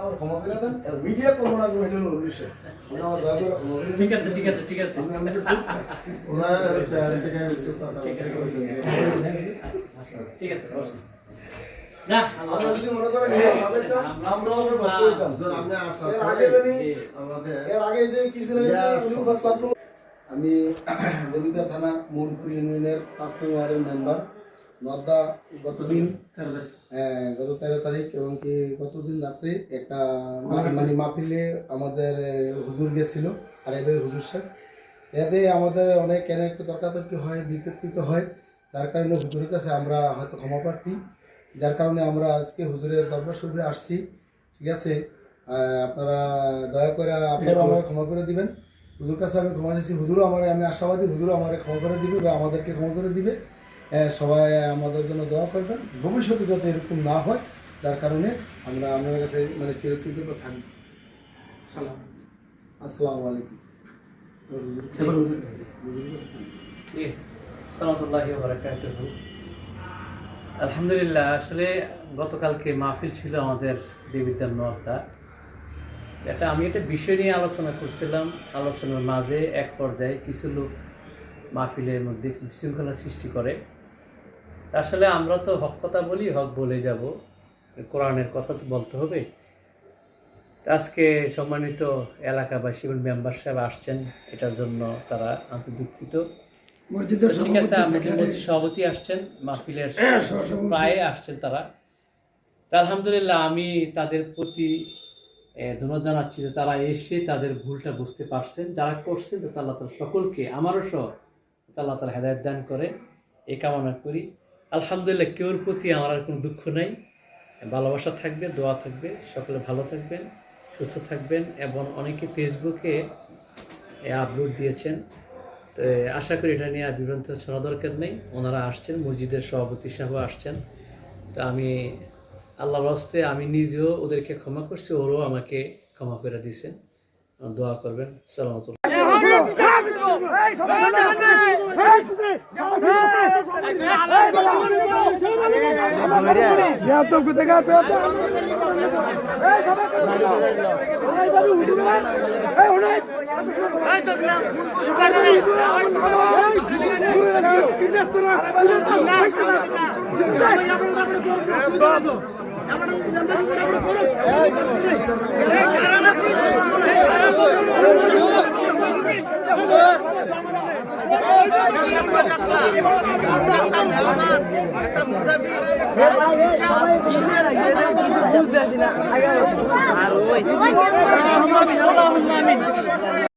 আমার ক্ষমা করে দেন মিডিয়া করবো না তুমি এটা উদ্দেশ্যে ঠিক আছে ঠিক আছে ঠিক আছে ঠিক আছে না আমরা যদি মনে করেন আমরা ব্যস্ত হইতাম এর আগে যে কিছু আমি দেবিদ্বার থানা মোহনপুর ইউনিয়নের 5 নং ওয়ার্ডের মেম্বার নদ্দা গত 13 তারিখ এবং কি গতদিন রাত্রে একটা মানে মাহফিলে আমাদের হুজুর গেছিল আর এবার হুজুর সাহেব এতে আমাদের অনেক কেন একটা তর্কাতর্কি হয় বিতর্কিত হয় যার কারণে হুজুরের কাছে আমরা হয়তো ক্ষমা প্রার্থী যার কারণে আমরা আজকে হুজুরের দরবার শরীফে আসছি ঠিক আছে আপনারা দয়া করে আপনারা আমাকে ক্ষমা করে দিবেন হুজুর কাছে আমি ক্ষমা চাইছি হুজুরও আমি আশাবাদী হুজুরও আমাকে ক্ষমা করে দিবে বা আমাদেরকে ক্ষমা করে দিবে সবাই আমাদের জন্য দোয়া করবেন ভবিষ্যতে যাতে এরকম না হয় যার কারণে আমরা আপনার কাছে মানে চিরকৃতজ্ঞ থাকব আসসালামু আলাইকুম আলহামদুলিল্লাহ আসলে গতকালকে মাহফিল ছিল আমাদের দেবিদ্বার নওয়াবদা আমি একটা বিষয় নিয়ে আলোচনা করছিলাম আলোচনার মাঝে এক পর্যায়ে কিছু লোক মাহফিলের মধ্যে বিশৃঙ্খলা সৃষ্টি করে আসলে আমরা তো হক কথা বলি হক বলে যাব কোরআনের কথা তো বলতে হবে আজকে সম্মানিত এলাকাবাসী এবং মেম্বার সাহেব আসছেন এটার জন্য তারা দুঃখিত মসজিদের সভাপতি আসছেন মাহফিলের প্রায় আসছেন তারা আলহামদুলিল্লাহ আমি তাদের প্রতি ধন্যবাদ জানাচ্ছি যে তারা এসে তাদের ভুলটা বুঝতে পারছেন যারা করছেন তো আল্লাহ তাআলা সকলকে আমারও সহ আল্লাহ তাআলা হেদায়েত দান করে এই কামনা করি আলহামদুলিল্লাহ কেউর প্রতি আমার আর কোনো দুঃখ নাই ভালোবাসা থাকবে দোয়া থাকবে সকলে ভালো থাকবেন সুস্থ থাকবেন এবং অনেকে ফেসবুকে আপলোড দিয়েছেন তো আশা করি এটা নিয়ে আর বিভ্রান্ত শোনা দরকার নেই ওনারা আসছেন মসজিদের সভাপতি সাহেব আসছেন তো আমি আল্লাহর হস্তে আমি নিজেও ওদেরকে ক্ষমা করছি ওরাও আমাকে ক্ষমা করে দিয়েছেন দোয়া করবেন সালামাতুল্লাহ আর ওই